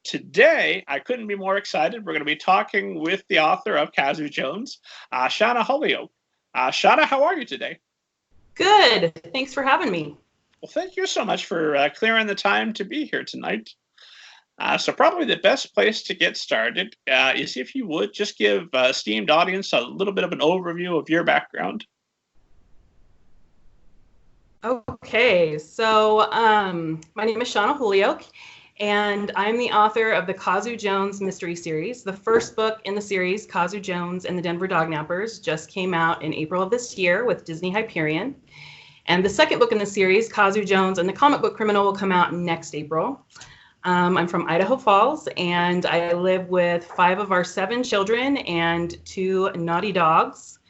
Today, I couldn't be more excited. We're going to be talking with the author of Kazu Jones, Shauna Holyoak. Shauna, how are you today? Good. Thanks for having me. Well, thank you so much for clearing the time to be here tonight. So probably the best place to get started is if you would just give esteemed audience a little bit of an overview of your background. Okay, so my name is Shauna Holyoak, and I'm the author of the Kazu Jones mystery series. The first book in the series, Kazu Jones and the Denver Dognappers, just came out in April of this year with Disney-Hyperion. And the second book in the series, Kazu Jones and the Comic Book Criminal, will come out next April. I'm from Idaho Falls, and I live with 5 of our 7 children and 2 naughty dogs.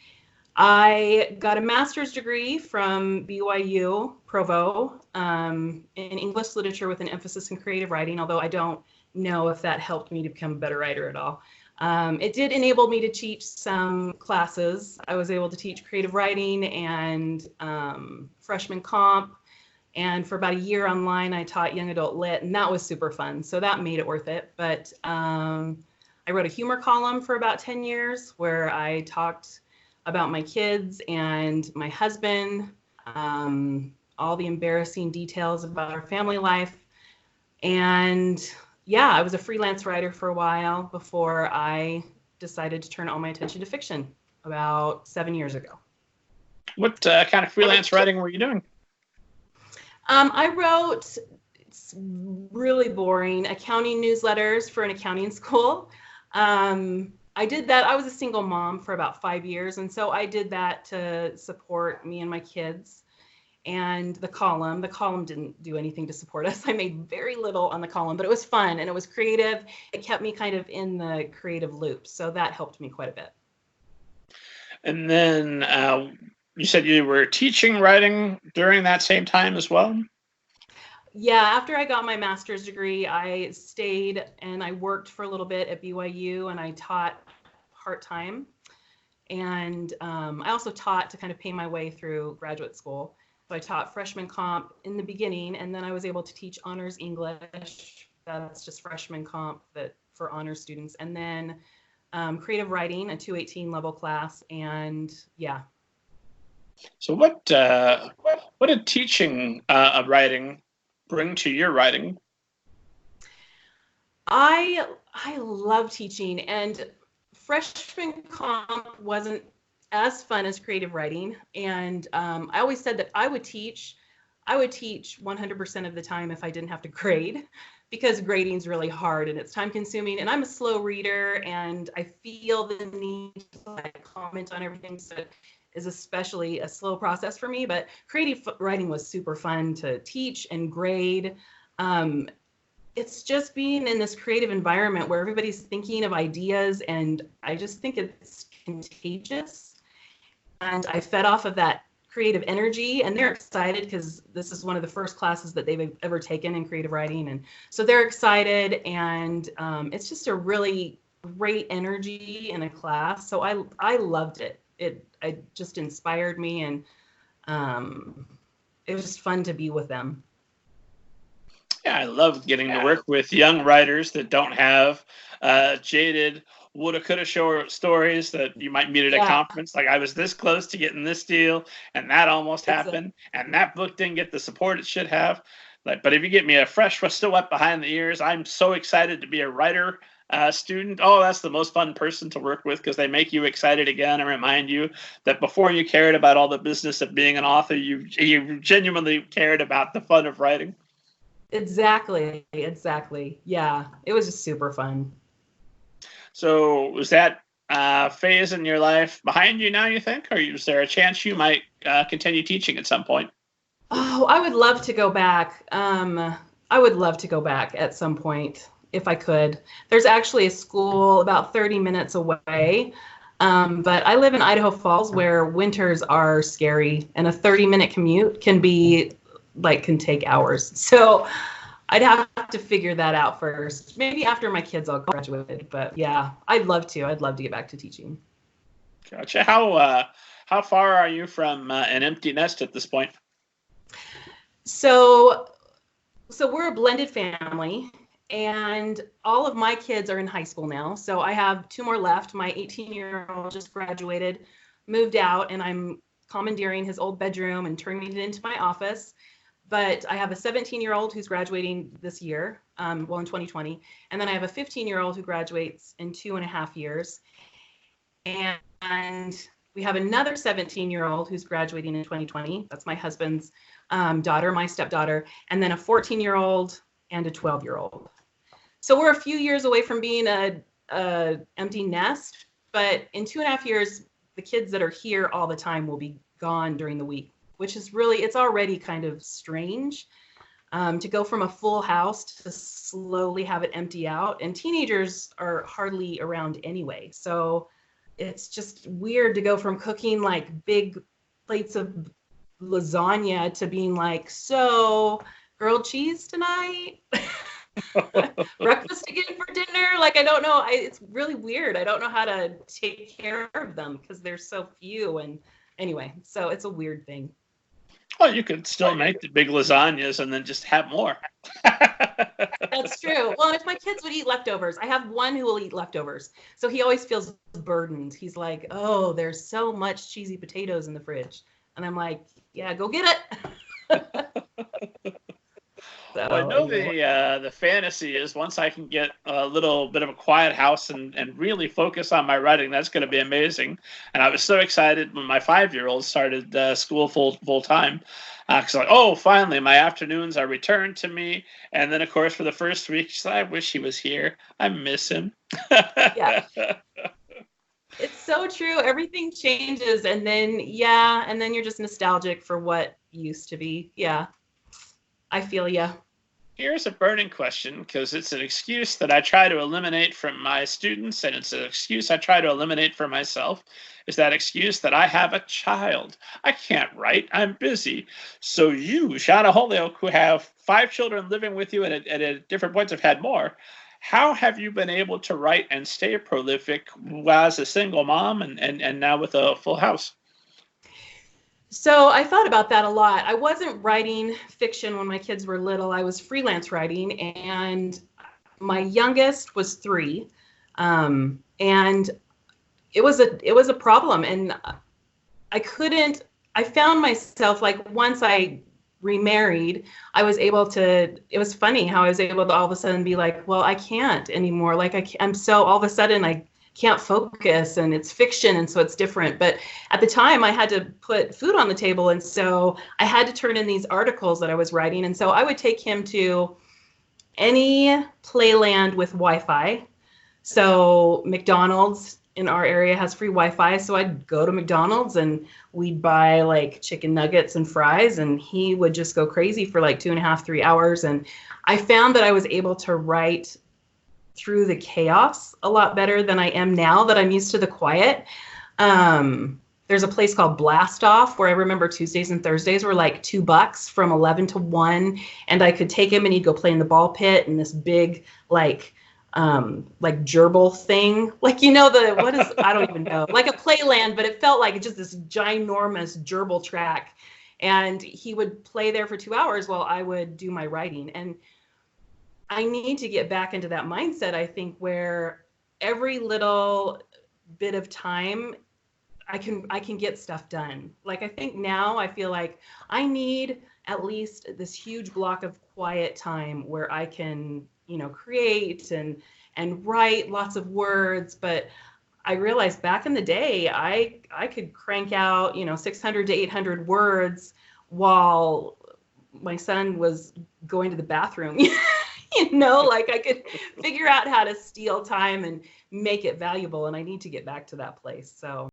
I got a master's degree from BYU, Provo, in English literature with an emphasis in creative writing, although I don't know if that helped me to become a better writer at all. It did enable me to teach some classes. I was able to teach creative writing and freshman comp. And for about a year online, I taught young adult lit, and that was super fun. So that made it worth it. But I wrote a humor column for about 10 years where I talked about my kids and my husband, all the embarrassing details about our family life. And yeah, I was a freelance writer for a while before I decided to turn all my attention to fiction about 7 years ago. What kind of freelance writing were you doing? I wrote, it's really boring, accounting newsletters for an accounting school. I did that. I was a single mom for about 5 years, and so I did that to support me and my kids. And the column didn't do anything to support us. I made very little on the column, but it was fun and it was creative. It kept me kind of in the creative loop, so that helped me quite a bit. And then you said you were teaching writing during that same time as well? Yeah, after I got my master's degree, I stayed and I worked for a little bit at BYU, and I taught part-time. And I also taught to kind of pay my way through graduate school. So I taught freshman comp in the beginning, and then I was able to teach honors English. That's just freshman comp for honors students. And then creative writing, a 218 level class, and yeah. So what did teaching of writing bring to your writing? I love teaching, and freshman comp wasn't as fun as creative writing. And I always said that I would teach 100% of the time if I didn't have to grade, because grading is really hard and it's time consuming. And I'm a slow reader, and I feel the need to comment on everything. So it is especially a slow process for me, but creative writing was super fun to teach and grade. It's just being in this creative environment where everybody's thinking of ideas, and I just think it's contagious. And I fed off of that creative energy, and they're excited because this is one of the first classes that they've ever taken in creative writing. And so they're excited, and it's just a really great energy in a class. So I loved it. It just inspired me, and it was just fun to be with them. Yeah, I love getting to work with young writers that don't have jaded woulda, coulda, shoulda stories that you might meet at a conference. Like, I was this close to getting this deal, and that almost happened, and that book didn't get the support it should have. But if you get me a fresh, still wet behind the ears, I'm so excited to be a writer student. Oh, that's the most fun person to work with, because they make you excited again and remind you that before you cared about all the business of being an author, you genuinely cared about the fun of writing. Exactly. Yeah, it was just super fun. So was that phase in your life behind you now, you think? Or is there a chance you might continue teaching at some point? Oh, I would love to go back. I would love to go back at some point if I could. There's actually a school about 30 minutes away, but I live in Idaho Falls, where winters are scary, and a 30-minute commute can take hours. So I'd have to figure that out first. Maybe after my kids all graduated, but yeah, I'd love to get back to teaching. Gotcha. How far are you from an empty nest at this point? So we're a blended family, And all of my kids are in high school now. So I have 2 more left. My 18-year-old just graduated, moved out, and I'm commandeering his old bedroom and turning it into my office. But I have a 17-year-old who's graduating this year, in 2020. And then I have a 15-year-old who graduates in 2.5 years. And we have another 17-year-old who's graduating in 2020. That's my husband's daughter, my stepdaughter. And then a 14-year-old and a 12-year-old. So we're a few years away from being a empty nest. But in 2.5 years, the kids that are here all the time will be gone during the week, which is really, it's already kind of strange to go from a full house to slowly have it empty out. And teenagers are hardly around anyway. So it's just weird to go from cooking like big plates of lasagna to being like, so grilled cheese tonight? Breakfast again for dinner? Like, I don't know. It's really weird. I don't know how to take care of them because there's so few. And anyway, so it's a weird thing. Well, you could still make the big lasagnas and then just have more. That's true. Well, and if my kids would eat leftovers, I have one who will eat leftovers. So he always feels burdened. He's like, oh, there's so much cheesy potatoes in the fridge. And I'm like, yeah, go get it. So, well, I know the fantasy is once I can get a little bit of a quiet house and really focus on my writing, that's going to be amazing. And I was so excited when my 5-year-old started school full time. Because like, oh, finally, my afternoons are returned to me. And then, of course, for the first week, she's like, I wish he was here. I miss him. Yeah. It's so true. Everything changes. And then you're just nostalgic for what used to be. Yeah. I feel ya. Here's a burning question, because it's an excuse that I try to eliminate from my students, and it's an excuse I try to eliminate for myself, is that excuse that I have a child. I can't write. I'm busy. So you, Shauna Holyoak, who have 5 children living with you and at different points have had more, how have you been able to write and stay prolific as a single mom and now with a full house? So I thought about that a lot. I wasn't writing fiction when my kids were little. I was freelance writing, and my youngest was 3, and it was a problem. And I found myself, like, once I remarried, I was able to, it was funny how I was able to all of a sudden be like, well, I can't anymore. Like I'm so, all of a sudden I can't focus, and it's fiction, and so it's different. But at the time I had to put food on the table, and so I had to turn in these articles that I was writing. And so I would take him to any playland with Wi-Fi. So McDonald's in our area has free Wi-Fi, so I'd go to McDonald's and we'd buy like chicken nuggets and fries, and he would just go crazy for like 2.5, 3 hours. And I found that I was able to write through the chaos a lot better than I am now that I'm used to the quiet. There's a place called Blast Off where I remember Tuesdays and Thursdays were like $2 from 11 to 1, and I could take him and he'd go play in the ball pit in this big like gerbil thing, like, you know, what is, I don't even know, like a playland, but it felt like just this ginormous gerbil track. And he would play there for 2 hours while I would do my writing. And I need to get back into that mindset, I think, where every little bit of time I can get stuff done. Like, I think now I feel like I need at least this huge block of quiet time where I can, you know, create and write lots of words. But I realized back in the day, I could crank out, you know, 600 to 800 words while my son was going to the bathroom. You know, like I could figure out how to steal time and make it valuable, and I need to get back to that place. So